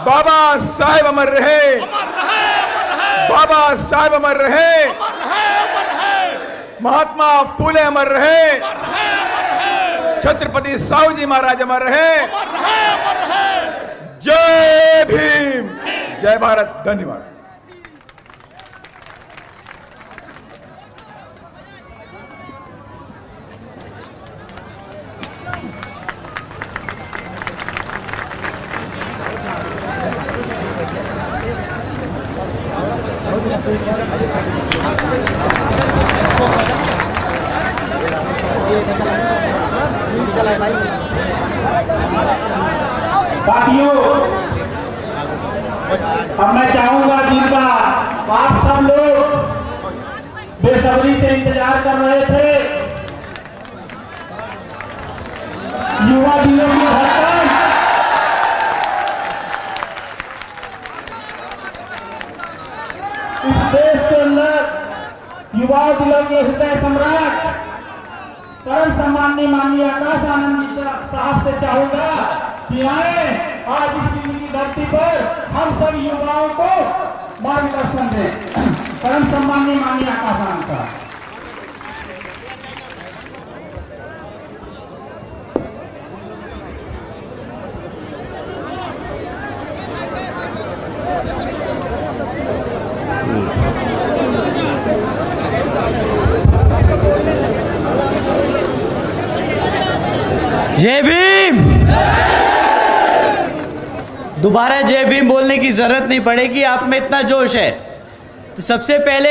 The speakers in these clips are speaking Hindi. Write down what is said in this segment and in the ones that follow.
बाबा साहेब अमर रहे, बाबा साहेब अमर रहे, महात्मा फूले अमर रहे, छत्रपति साहू जी महाराज अमर रहे। जय भीम, जय भारत, धन्यवाद। साथियों, अब मैं चाहूंगा जिनका आप सब लोग बेसब्री से इंतजार कर रहे थे, युवा दिनों की धड़कन, इस देश के अंदर युवा दिलों के हृदय सम्राट परम सम्माननीय माननीय आकाश आनंद साहब से चाहूंगा कि आए आज इस दिल्ली की धरती पर हम सब युवाओं को मार्गदर्शन दें। परम सम्माननीय माननीय आकाश आनंद साहब। जय भीम। दोबारा जय भीम बोलने की जरूरत नहीं पड़ेगी, आप में इतना जोश है। तो सबसे पहले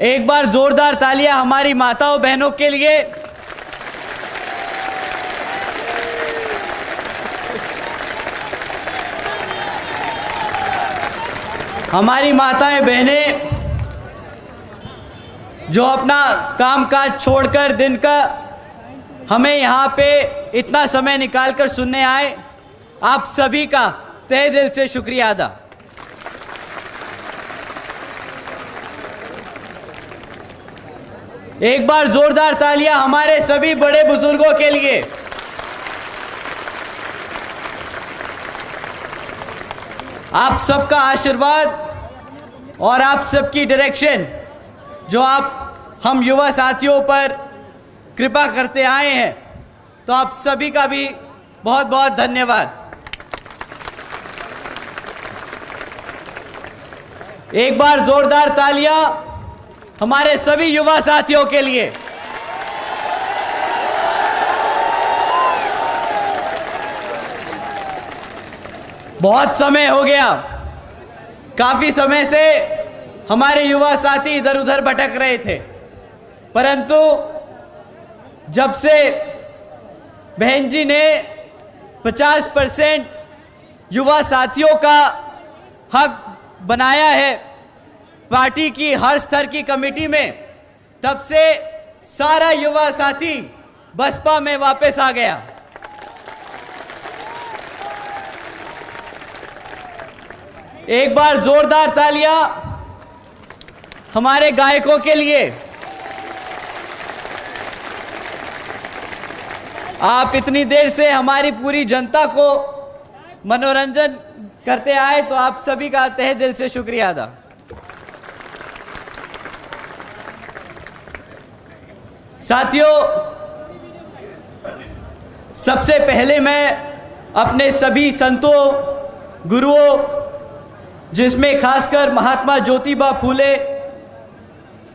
एक बार जोरदार तालियां हमारी माताओं बहनों के लिए। हमारी माताएं बहनें जो अपना कामकाज छोड़कर दिन का हमें यहाँ पे इतना समय निकालकर सुनने आए, आप सभी का तहे दिल से शुक्रिया अदा। एक बार जोरदार तालियां हमारे सभी बड़े बुजुर्गों के लिए। आप सबका आशीर्वाद और आप सबकी डायरेक्शन जो आप हम युवा साथियों पर कृपा करते आए हैं, तो आप सभी का भी बहुत बहुत धन्यवाद। एक बार जोरदार तालियां हमारे सभी युवा साथियों के लिए। बहुत समय हो गया, काफी समय से हमारे युवा साथी इधर उधर भटक रहे थे, परंतु जब से बहन जी ने 50% युवा साथियों का हक बनाया है पार्टी की हर स्तर की कमेटी में, तब से सारा युवा साथी बसपा में वापस आ गया। एक बार जोरदार तालियां हमारे गायकों के लिए। आप इतनी देर से हमारी पूरी जनता को मनोरंजन करते आए, तो आप सभी का तहे दिल से शुक्रिया अदा। साथियों, सबसे पहले मैं अपने सभी संतों, गुरुओं, जिसमें खासकर महात्मा ज्योतिबा फूले,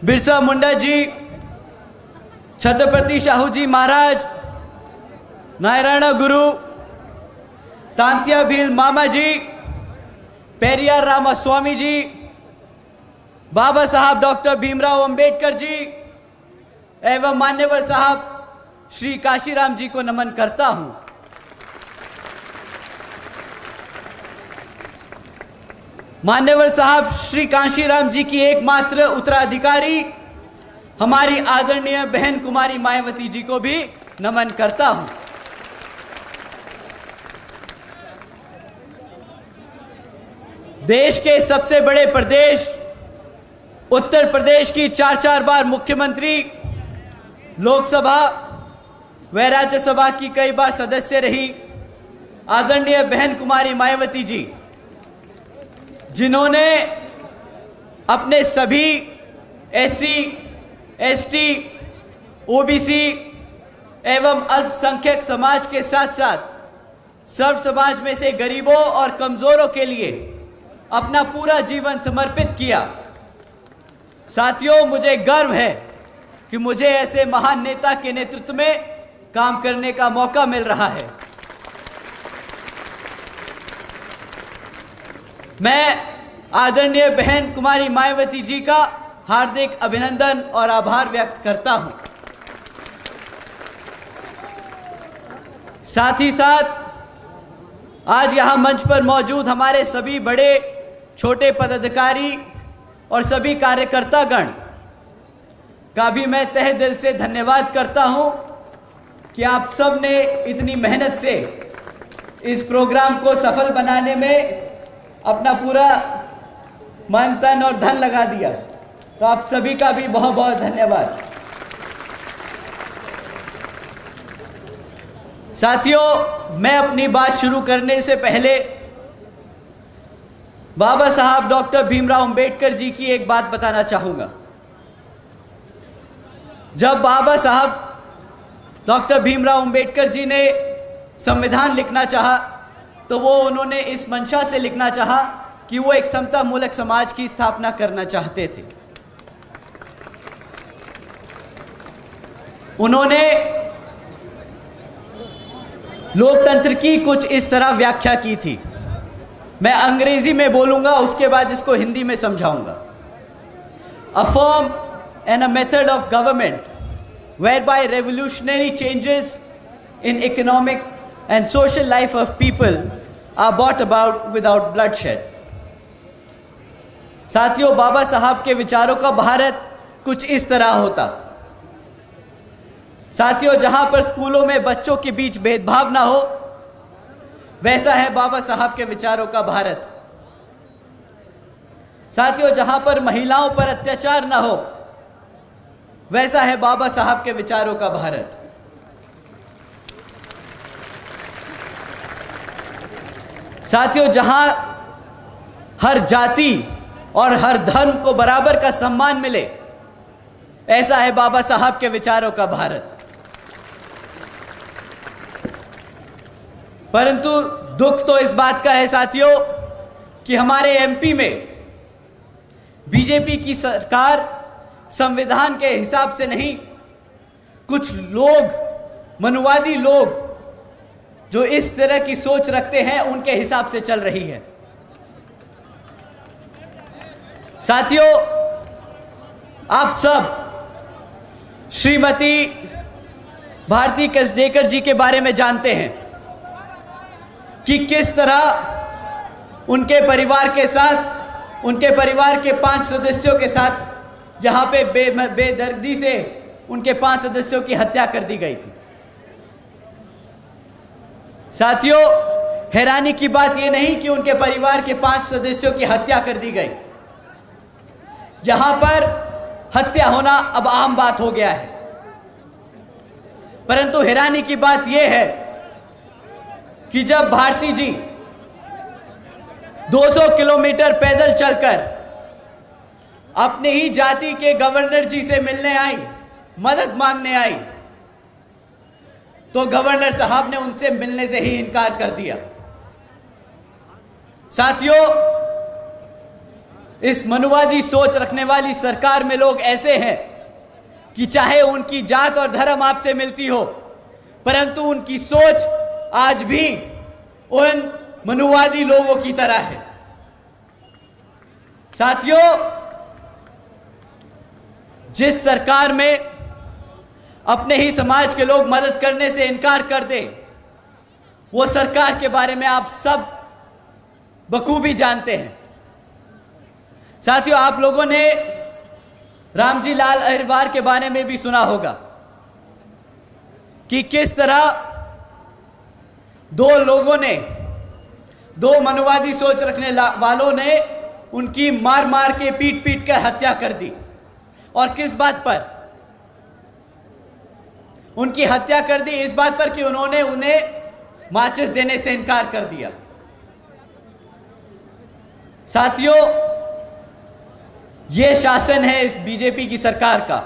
बिरसा मुंडा जी, छत्रपति साहू जी महाराज, नारायण गुरु, तांत्या भील मामा जी, पेरियार रामास्वामी जी, बाबा साहब डॉक्टर भीमराव अंबेडकर जी एवं मान्यवर साहब श्री काशीराम जी को नमन करता हूं। मान्यवर साहब श्री काशीराम जी की एकमात्र उत्तराधिकारी हमारी आदरणीय बहन कुमारी मायावती जी को भी नमन करता हूं। देश के सबसे बड़े प्रदेश उत्तर प्रदेश की 4 बार मुख्यमंत्री, लोकसभा व राज्यसभा की कई बार सदस्य रही, आदरणीय बहन कुमारी मायावती जी, जिन्होंने अपने सभी एससी, एसटी, ओबीसी एवं अल्पसंख्यक समाज के साथ साथ सर्व समाज में से गरीबों और कमजोरों के लिए अपना पूरा जीवन समर्पित किया। साथियों, मुझे गर्व है कि मुझे ऐसे महान नेता के नेतृत्व में काम करने का मौका मिल रहा है। मैं आदरणीय बहन कुमारी मायावती जी का हार्दिक अभिनंदन और आभार व्यक्त करता हूं। साथ ही साथ आज यहां मंच पर मौजूद हमारे सभी बड़े छोटे पदाधिकारी और सभी कार्यकर्तागण का भी मैं तहे दिल से धन्यवाद करता हूं कि आप सब ने इतनी मेहनत से इस प्रोग्राम को सफल बनाने में अपना पूरा मन, तन और धन लगा दिया। तो आप सभी का भी बहुत बहुत धन्यवाद। साथियों, मैं अपनी बात शुरू करने से पहले बाबा साहब डॉक्टर भीमराव अंबेडकर जी की एक बात बताना चाहूंगा। जब बाबा साहब डॉक्टर भीमराव अंबेडकर जी ने संविधान लिखना चाहा, तो वो उन्होंने इस मंशा से लिखना चाहा कि वो एक समता मूलक समाज की स्थापना करना चाहते थे। उन्होंने लोकतंत्र की कुछ इस तरह व्याख्या की थी। मैं अंग्रेजी में बोलूंगा, उसके बाद इसको हिंदी में समझाऊंगा। A form and a method of government whereby revolutionary changes in economic and social life of people are brought about without bloodshed। साथियों, बाबा साहब के विचारों का भारत कुछ इस तरह होता। साथियों, जहां पर स्कूलों में बच्चों के बीच भेदभाव ना हो, वैसा है बाबा साहब के विचारों का भारत। साथियों, जहां पर महिलाओं पर अत्याचार ना हो, वैसा है बाबा साहब के विचारों का भारत। साथियों, जहां हर जाति और हर धर्म को बराबर का सम्मान मिले, ऐसा है बाबा साहब के विचारों का भारत। परंतु दुख तो इस बात का है साथियों कि हमारे एमपी में बीजेपी की सरकार संविधान के हिसाब से नहीं, कुछ लोग, मनुवादी लोग जो इस तरह की सोच रखते हैं, उनके हिसाब से चल रही है। साथियों, आप सब श्रीमती भारती कसडेकर जी के बारे में जानते हैं कि किस तरह उनके परिवार के साथ, उनके परिवार के 5 सदस्यों के साथ यहां पे बेदर्दी से उनके 5 सदस्यों की हत्या कर दी गई थी। साथियों, हैरानी की बात यह नहीं कि उनके परिवार के 5 सदस्यों की हत्या कर दी गई। यहां पर हत्या होना अब आम बात हो गया है। परंतु हैरानी की बात यह है कि जब भारती जी 200 किलोमीटर पैदल चलकर अपने ही जाति के गवर्नर जी से मिलने आई, मदद मांगने आई, तो गवर्नर साहब ने उनसे मिलने से ही इनकार कर दिया। साथियों, इस मनुवादी सोच रखने वाली सरकार में लोग ऐसे हैं कि चाहे उनकी जात और धर्म आपसे मिलती हो, परंतु उनकी सोच आज भी उन मनुवादी लोगों की तरह है। साथियों, जिस सरकार में अपने ही समाज के लोग मदद करने से इनकार कर दे, वो सरकार के बारे में आप सब बखूबी जानते हैं। साथियों, आप लोगों ने रामजी लाल अहिरवार के बारे में भी सुना होगा कि किस तरह दो मनुवादी सोच रखने वालों ने उनकी मार मार के पीट पीट कर हत्या कर दी। और किस बात पर उनकी हत्या कर दी? इस बात पर कि उन्होंने उन्हें माचिस देने से इनकार कर दिया। साथियों, यह शासन है इस बीजेपी की सरकार का,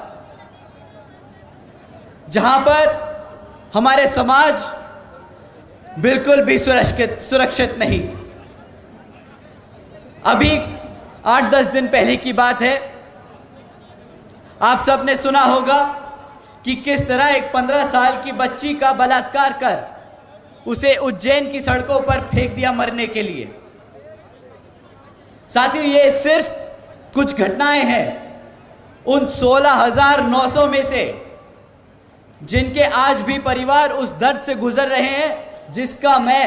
जहां पर हमारे समाज बिल्कुल भी सुरक्षित नहीं। अभी 8-10 दिन पहले की बात है, आप सबने सुना होगा कि किस तरह एक 15 साल की बच्ची का बलात्कार कर उसे उज्जैन की सड़कों पर फेंक दिया मरने के लिए। साथियों, ये सिर्फ कुछ घटनाएं हैं उन 16,900 में से, जिनके आज भी परिवार उस दर्द से गुजर रहे हैं जिसका मैं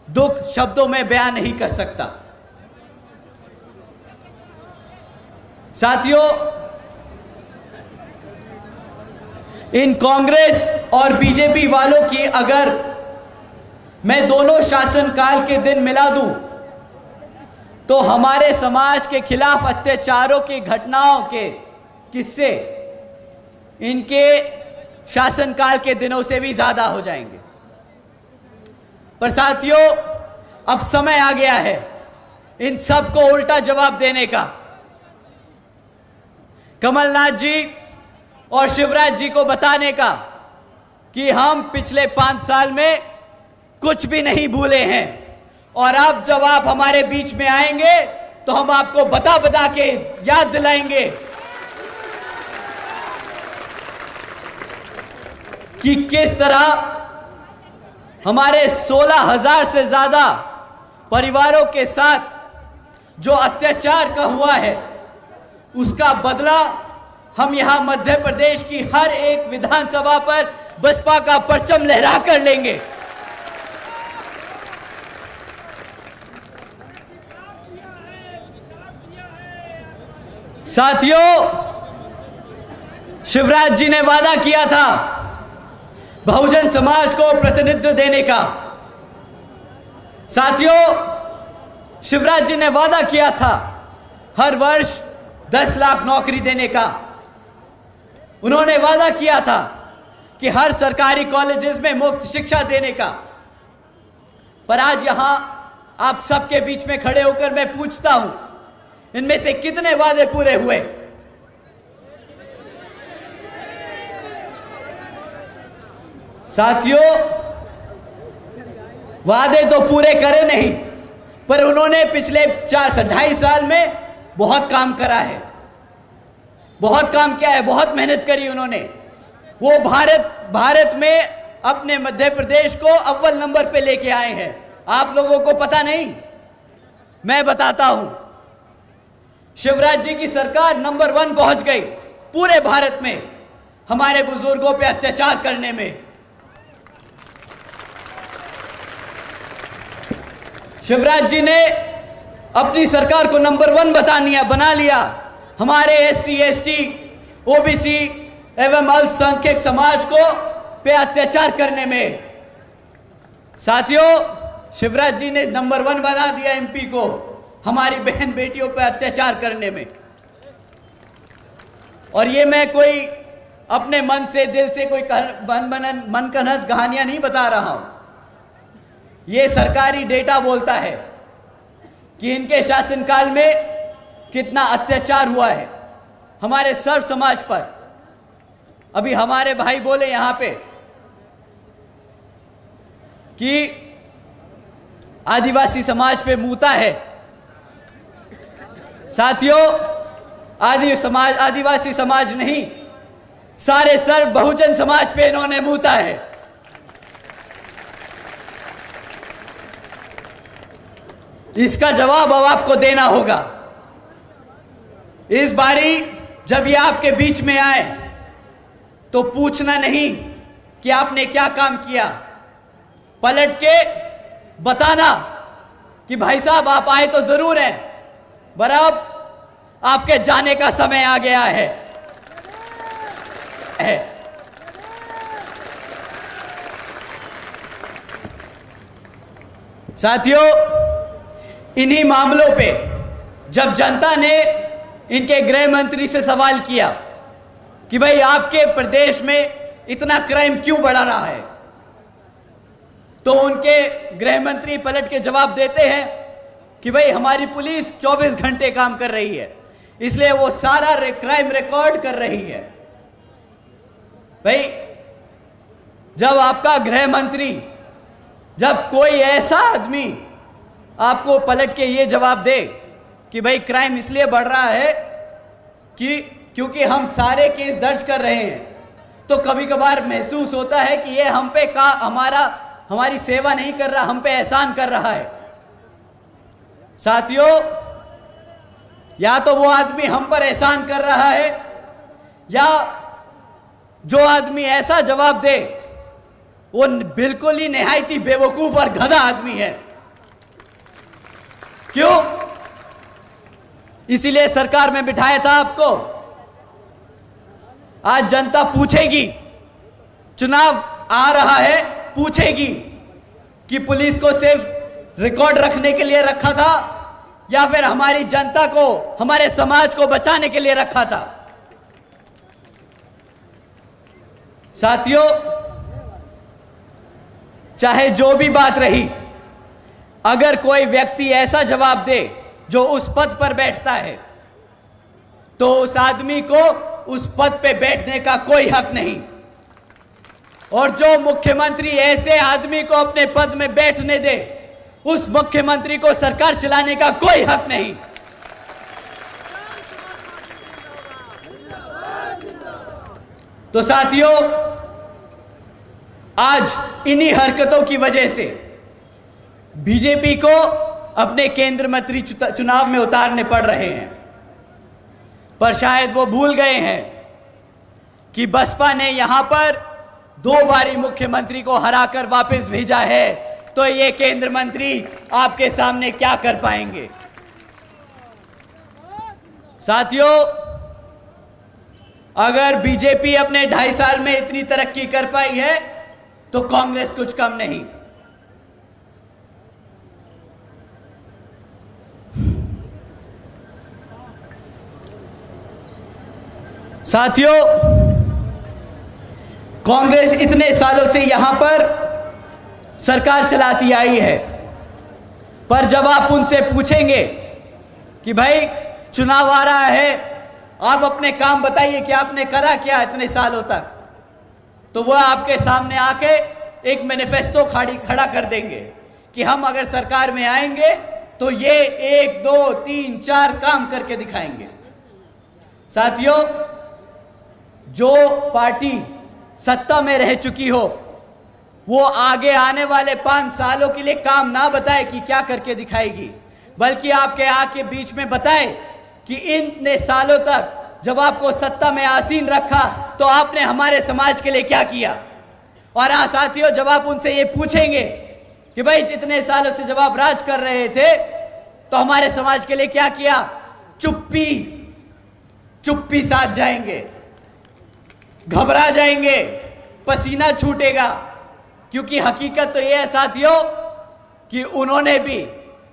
दुख शब्दों में बयान नहीं कर सकता। साथियों, इन कांग्रेस और बीजेपी वालों की अगर मैं दोनों शासनकाल के दिन मिला दूं, तो हमारे समाज के खिलाफ अत्याचारों की घटनाओं के किस्से इनके शासनकाल के दिनों से भी ज्यादा हो जाएंगे। पर साथियों, अब समय आ गया है इन सब को उल्टा जवाब देने का। कमलनाथ जी और शिवराज जी को बताने का कि हम पिछले 5 साल में कुछ भी नहीं भूले हैं, और अब जब आप हमारे बीच में आएंगे तो हम आपको बता बता के याद दिलाएंगे कि किस तरह हमारे 16,000 से ज्यादा परिवारों के साथ जो अत्याचार का हुआ है, उसका बदला हम यहां मध्य प्रदेश की हर एक विधानसभा पर बसपा का परचम लहरा कर लेंगे। साथियों, शिवराज जी ने वादा किया था बहुजन समाज को प्रतिनिधित्व देने का। साथियों, शिवराज जी ने वादा किया था हर वर्ष 10 लाख नौकरी देने का। उन्होंने वादा किया था कि हर सरकारी कॉलेजेस में मुफ्त शिक्षा देने का। पर आज यहां आप सबके बीच में खड़े होकर मैं पूछता हूं, इनमें से कितने वादे पूरे हुए? साथियों, वादे तो पूरे करे नहीं, पर उन्होंने पिछले 2.5 साल में बहुत काम करा है, बहुत काम किया है, बहुत मेहनत करी उन्होंने। वो भारत में अपने मध्य प्रदेश को अव्वल नंबर पे लेके आए हैं। आप लोगों को पता नहीं, मैं बताता हूं। शिवराज जी की सरकार नंबर 1 पहुंच गई पूरे भारत में हमारे बुजुर्गों पे अत्याचार करने में। शिवराज जी ने अपनी सरकार को नंबर 1 बना लिया हमारे SC, ST, OBC एवं अल्पसंख्यक समाज को पे अत्याचार करने में। साथियों, शिवराज जी ने नंबर 1 बना दिया MP को हमारी बहन बेटियों पर अत्याचार करने में। और ये मैं कोई अपने मन से, दिल से कोई मनगढ़ंत कहानियां नहीं बता रहा हूं। ये सरकारी डेटा बोलता है कि इनके शासनकाल में कितना अत्याचार हुआ है हमारे सर्व समाज पर। अभी हमारे भाई बोले यहां पे कि आदिवासी समाज पे मूता है। साथियों, आदिवासी समाज नहीं, सारे सर्व बहुजन समाज पे इन्होंने मूता है। इसका जवाब अब आपको देना होगा। इस बारी जब ये आपके बीच में आए तो पूछना नहीं कि आपने क्या काम किया, पलट के बताना कि भाई साहब आप आए तो जरूर हैं, पर अब आपके जाने का समय आ गया है। साथियों, इन्हीं मामलों पे जब जनता ने इनके गृह मंत्री से सवाल किया कि भाई आपके प्रदेश में इतना क्राइम क्यों बढ़ रहा है, तो उनके गृह मंत्री पलट के जवाब देते हैं कि भाई हमारी पुलिस 24 घंटे काम कर रही है, इसलिए वो सारा क्राइम रिकॉर्ड कर रही है। भाई जब आपका गृह मंत्री, जब कोई ऐसा आदमी आपको पलट के ये जवाब दे कि भाई क्राइम इसलिए बढ़ रहा है कि क्योंकि हम सारे केस दर्ज कर रहे हैं, तो कभी कभार महसूस होता है कि ये हम पे हमारी सेवा नहीं कर रहा, हम पे एहसान कर रहा है। साथियों, या तो वो आदमी हम पर एहसान कर रहा है, या जो आदमी ऐसा जवाब दे वो बिल्कुल ही निहायती बेवकूफ और गधा आदमी है। क्यों? इसीलिए सरकार में बिठाया था आपको। आज जनता पूछेगी, चुनाव आ रहा है, पूछेगी कि पुलिस को सिर्फ रिकॉर्ड रखने के लिए रखा था या फिर हमारी जनता को, हमारे समाज को बचाने के लिए रखा था। साथियों, चाहे जो भी बात रही, अगर कोई व्यक्ति ऐसा जवाब दे जो उस पद पर बैठता है, तो उस आदमी को उस पद पे बैठने का कोई हक नहीं। और जो मुख्यमंत्री ऐसे आदमी को अपने पद में बैठने दे, उस मुख्यमंत्री को सरकार चलाने का कोई हक नहीं। तो साथियों, आज इन्हीं हरकतों की वजह से बीजेपी को अपने केंद्र मंत्री चुनाव में उतारने पड़ रहे हैं। पर शायद वो भूल गए हैं कि बसपा ने यहां पर 2 बारी मुख्यमंत्री को हराकर वापस भेजा है, तो ये केंद्र मंत्री आपके सामने क्या कर पाएंगे। साथियों, अगर बीजेपी अपने 2.5 साल में इतनी तरक्की कर पाई है तो कांग्रेस कुछ कम नहीं। साथियों, कांग्रेस इतने सालों से यहां पर सरकार चलाती आई है, पर जब आप उनसे पूछेंगे कि भाई चुनाव आ रहा है, आप अपने काम बताइए कि आपने करा क्या इतने सालों तक, तो वह आपके सामने आके एक मैनिफेस्टो खड़ा कर देंगे कि हम अगर सरकार में आएंगे तो ये 1, 2, 3, 4 काम करके दिखाएंगे। साथियों, जो पार्टी सत्ता में रह चुकी हो, वो आगे आने वाले 5 सालों के लिए काम ना बताए कि क्या करके दिखाएगी, बल्कि आपके आके बीच में बताए कि इतने सालों तक जब आपको सत्ता में आसीन रखा तो आपने हमारे समाज के लिए क्या किया। और हाँ साथियों, जब आप उनसे ये पूछेंगे कि भाई इतने सालों से जब आप राज कर रहे थे तो हमारे समाज के लिए क्या किया, चुप्पी साध जाएंगे, घबरा जाएंगे, पसीना छूटेगा। क्योंकि हकीकत तो यह है साथियों कि उन्होंने भी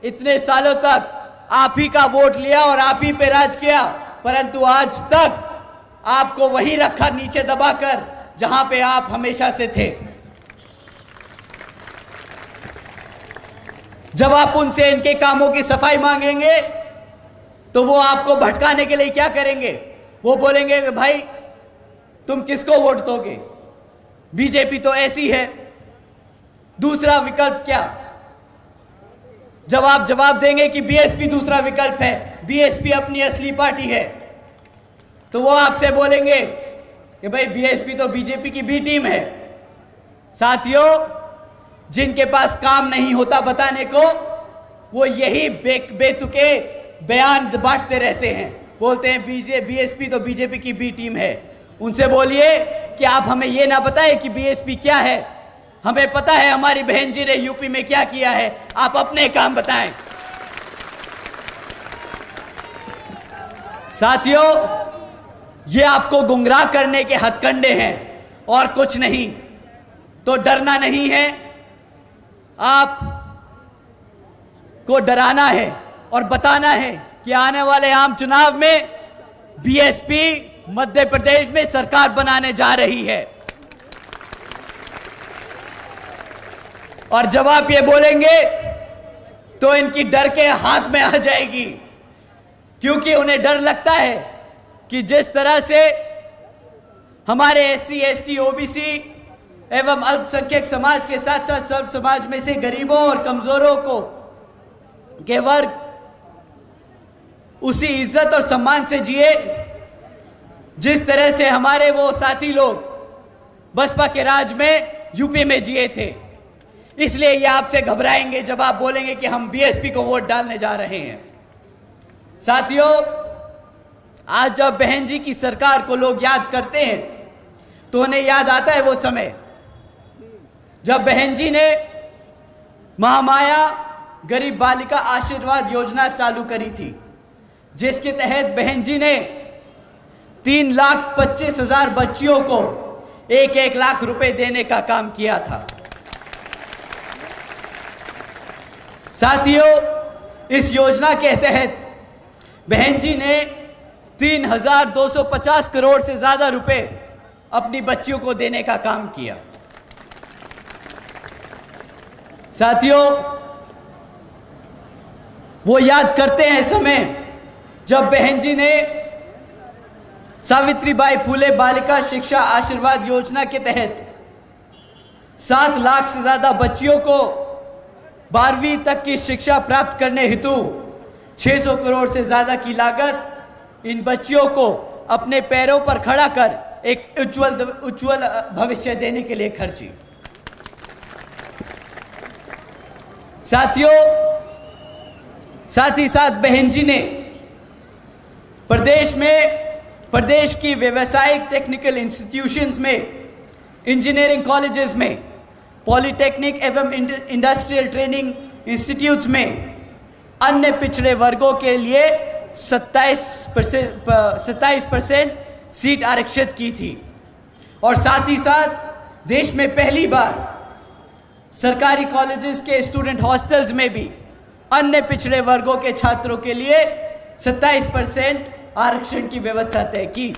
इतने सालों तक आप ही का वोट लिया और आप ही पे राज किया, परंतु आज तक आपको वही रखा नीचे दबाकर जहां पे आप हमेशा से थे। जब आप उनसे इनके कामों की सफाई मांगेंगे तो वो आपको भटकाने के लिए क्या करेंगे, वो बोलेंगे कि भाई तुम किसको वोट दोगे, बीजेपी तो ऐसी है। दूसरा विकल्प क्या? जब आप जवाब देंगे कि बीएसपी दूसरा विकल्प है, बीएसपी अपनी असली पार्टी है, तो वो आपसे बोलेंगे कि भाई बीएसपी तो बीजेपी की बी टीम है। साथियों, जिनके पास काम नहीं होता बताने को, वो यही बेतुके बयान बांटते रहते हैं, बोलते हैं बीएसपी तो बीजेपी की बी टीम है। उनसे बोलिए कि आप हमें यह ना बताएं कि बीएसपी क्या है, हमें पता है हमारी बहन जी ने यूपी में क्या किया है, आप अपने काम बताएं। साथियों, ये आपको गुमराह करने के हथकंडे हैं और कुछ नहीं। तो डरना नहीं है, आप को डराना है और बताना है कि आने वाले आम चुनाव में बीएसपी मध्य प्रदेश में सरकार बनाने जा रही है। और जब आप ये बोलेंगे तो इनकी डर के हाथ में आ जाएगी, क्योंकि उन्हें डर लगता है कि जिस तरह से हमारे SC, ST, OBC एवं अल्पसंख्यक समाज के साथ साथ सर्व समाज में से गरीबों और कमजोरों को के वर्ग उसी इज्जत और सम्मान से जिए जिस तरह से हमारे वो साथी लोग बसपा के राज में यूपी में जिए थे। इसलिए ये आपसे घबराएंगे जब आप बोलेंगे कि हम BSP को वोट डालने जा रहे हैं। साथियों, आज जब बहन जी की सरकार को लोग याद करते हैं तो उन्हें याद आता है वो समय जब बहन जी ने महामाया गरीब बालिका आशीर्वाद योजना चालू करी थी, जिसके तहत बहन जी ने 3,25,000 बच्चियों को 1-1 लाख रुपए देने का काम किया था। साथियों, इस योजना के तहत बहन जी ने 3,250 करोड़ से ज्यादा रुपए अपनी बच्चियों को देने का काम किया। साथियों, वो याद करते हैं समय जब बहन जी ने सावित्रीबाई फुले बालिका शिक्षा आशीर्वाद योजना के तहत 7 लाख से ज्यादा बच्चियों को 12वीं तक की शिक्षा प्राप्त करने हेतु 600 करोड़ से ज्यादा की लागत इन बच्चियों को अपने पैरों पर खड़ा कर एक उज्जवल भविष्य देने के लिए खर्ची। साथियों, साथ ही साथ बहन जी ने प्रदेश की व्यावसायिक टेक्निकल इंस्टीट्यूशंस में, इंजीनियरिंग कॉलेजेस में, पॉलिटेक्निक एवं इंडस्ट्रियल ट्रेनिंग इंस्टीट्यूट्स में अन्य पिछड़े वर्गों के लिए 27% सीट आरक्षित की थी। और साथ ही साथ देश में पहली बार सरकारी कॉलेजेस के स्टूडेंट हॉस्टल्स में भी अन्य पिछड़े वर्गों के छात्रों के लिए 27% आरक्षण की व्यवस्था तय की।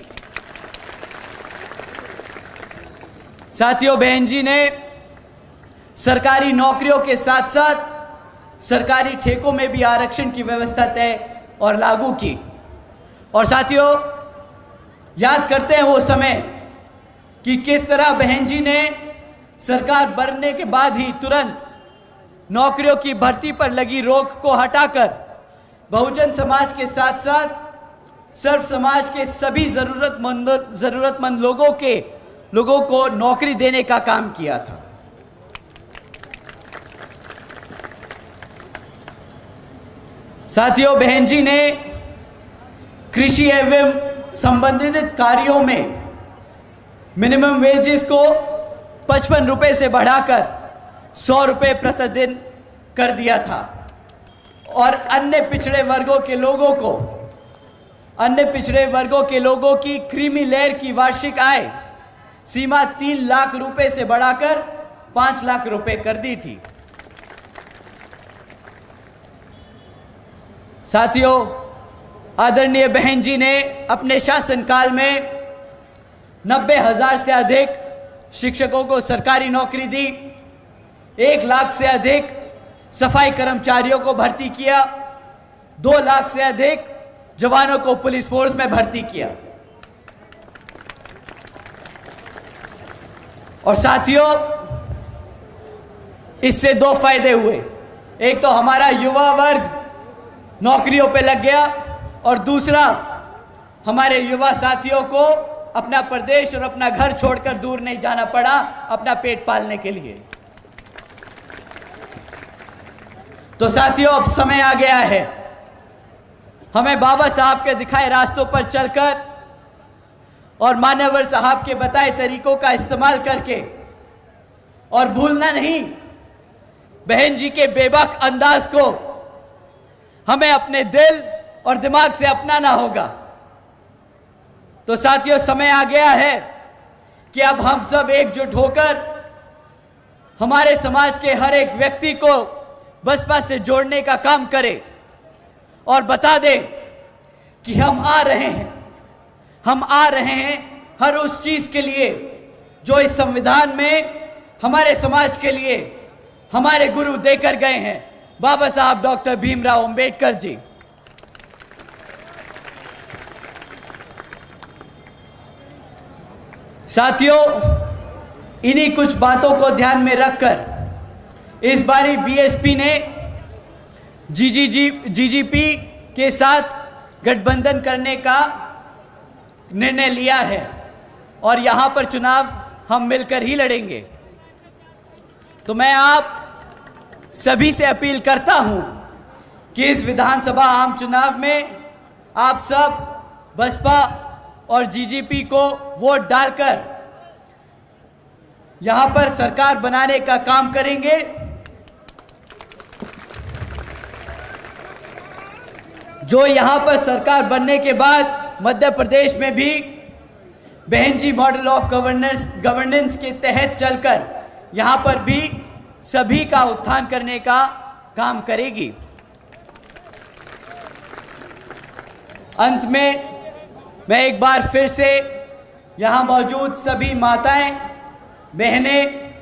साथियों, बहन जी ने सरकारी नौकरियों के साथ साथ सरकारी ठेकों में भी आरक्षण की व्यवस्था तय और लागू की। और साथियों, याद करते हैं वो समय कि किस तरह बहन जी ने सरकार बनने के बाद ही तुरंत नौकरियों की भर्ती पर लगी रोक को हटाकर बहुजन समाज के साथ साथ सर्व समाज के सभी जरूरतमंद लोगों को नौकरी देने का काम किया था। साथियों, बहन जी ने कृषि एवं संबंधित कार्यों में मिनिमम वेजेस को 55 रुपए से बढ़ाकर 100 रुपए प्रतिदिन कर दिया था। और अन्य पिछड़े वर्गों के लोगों की क्रीमी लेयर की वार्षिक आय सीमा 3 लाख रुपए से बढ़ाकर 5 लाख रुपए कर दी थी। साथियों, आदरणीय बहन जी ने अपने शासनकाल में 90,000 से अधिक शिक्षकों को सरकारी नौकरी दी, 1 लाख से अधिक सफाई कर्मचारियों को भर्ती किया, 2 लाख से अधिक जवानों को पुलिस फोर्स में भर्ती किया। और साथियों, इससे 2 फायदे हुए। एक तो हमारा युवा वर्ग नौकरियों पे लग गया और दूसरा हमारे युवा साथियों को अपना प्रदेश और अपना घर छोड़कर दूर नहीं जाना पड़ा अपना पेट पालने के लिए। तो साथियों, अब समय आ गया है हमें बाबा साहब के दिखाए रास्तों पर चलकर और मान्यवर साहब के बताए तरीकों का इस्तेमाल करके, और भूलना नहीं बहन जी के बेबाक अंदाज को हमें अपने दिल और दिमाग से अपनाना होगा। तो साथियों, समय आ गया है कि अब हम सब एकजुट होकर हमारे समाज के हर एक व्यक्ति को बसपा से जोड़ने का काम करें और बता दें कि हम आ रहे हैं हर उस चीज के लिए जो इस संविधान में हमारे समाज के लिए हमारे गुरु देकर गए हैं, बाबा साहब डॉक्टर भीमराव अंबेडकर जी। साथियों, इन्हीं कुछ बातों को ध्यान में रखकर इस बारी बीएसपी ने जीजीपी के साथ गठबंधन करने का निर्णय लिया है और यहां पर चुनाव हम मिलकर ही लड़ेंगे। तो मैं आप सभी से अपील करता हूं कि इस विधानसभा आम चुनाव में आप सब बसपा और जीजीपी को वोट डालकर यहां पर सरकार बनाने का काम करेंगे। जो यहां पर सरकार बनने के बाद मध्य प्रदेश में भी बहन जी मॉडल ऑफ गवर्नेंस के तहत चलकर यहां पर भी सभी का उत्थान करने का काम करेगी। अंत में मैं एक बार फिर से यहां मौजूद सभी माताएं, बहनें,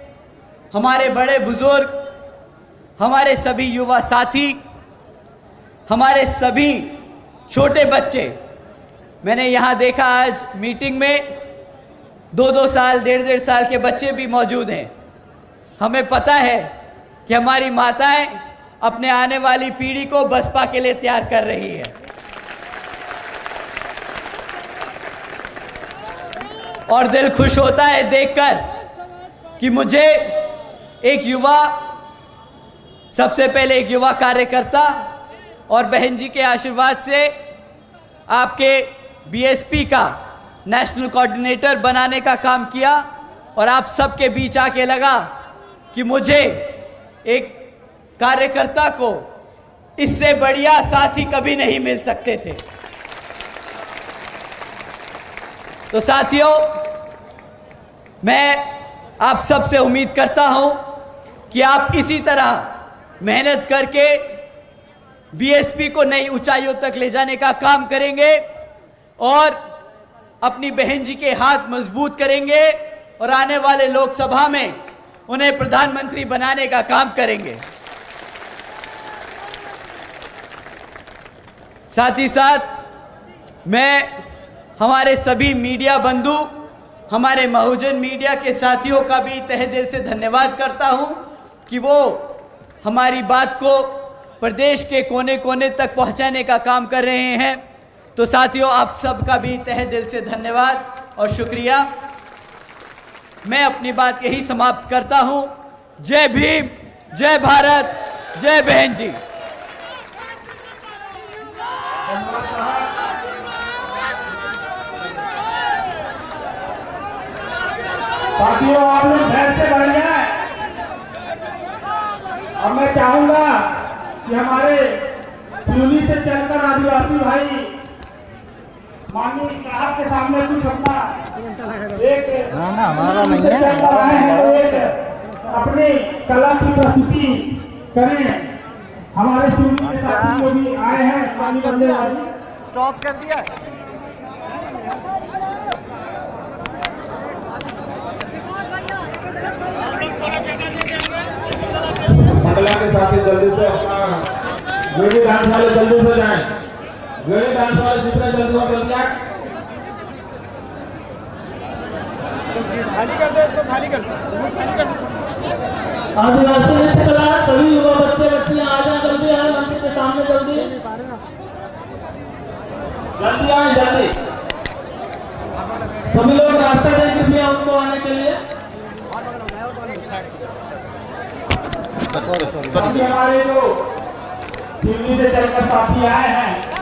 हमारे बड़े बुजुर्ग, हमारे सभी युवा साथी, हमारे सभी छोटे बच्चे, मैंने यहां देखा आज मीटिंग में 2-2 साल, 1.5 साल के बच्चे भी मौजूद हैं। हमें पता है कि हमारी माताएं अपने आने वाली पीढ़ी को बसपा के लिए तैयार कर रही है और दिल खुश होता है देखकर कि मुझे एक युवा, सबसे पहले एक युवा कार्यकर्ता और बहन जी के आशीर्वाद से आपके बीएसपी का नेशनल कोऑर्डिनेटर बनाने का काम किया और आप सबके बीच आके लगा कि मुझे एक कार्यकर्ता को इससे बढ़िया साथी कभी नहीं मिल सकते थे। तो साथियों, मैं आप सबसे उम्मीद करता हूं कि आप इसी तरह मेहनत करके बीएसपी को नई ऊंचाइयों तक ले जाने का काम करेंगे और अपनी बहन जी के हाथ मजबूत करेंगे और आने वाले लोकसभा में उन्हें प्रधानमंत्री बनाने का काम करेंगे। साथ ही साथ मैं हमारे सभी मीडिया बंधु, हमारे बहुजन मीडिया के साथियों का भी तहे दिल से धन्यवाद करता हूं कि वो हमारी बात को प्रदेश के कोने कोने तक पहुंचाने का काम कर रहे हैं। तो साथियों, आप सबका भी तहे दिल से धन्यवाद और शुक्रिया। मैं अपनी बात यही समाप्त करता हूं। जय भीम, जय भारत, जय बहन जी। साथियों, आप लोग शहर से बढ़ जाए। अब मैं चाहूंगा कि हमारे सिवनी से चलकर आदिवासी भाई माननीय साहब के सामने कुछ अपना एक हमारा नहीं है, अपनी कला की प्रस्तुति करें। हमारे सिवनी के साथी जो भी आए हैं, स्टॉप कर दिया। मंडला के साथी जल्दी से अपना जोड़ी डांस वाले जल्दी से जाएं। जोड़ी डांस वाले जितना जल्दी हो जल्दी आए। खाली कर दो इसको, खाली कर दो। आदिवासी नृत्य कला सभी युवा बच्चे बच्चियां आ जाएं, जल्दी आए मंच के सामने, जल्दी जल्दी आए, जल्दी। सभी लोग रास्ता दें कृपया उनको आने के लिए। हमारे जो सिवनी से चलकर साथी आए हैं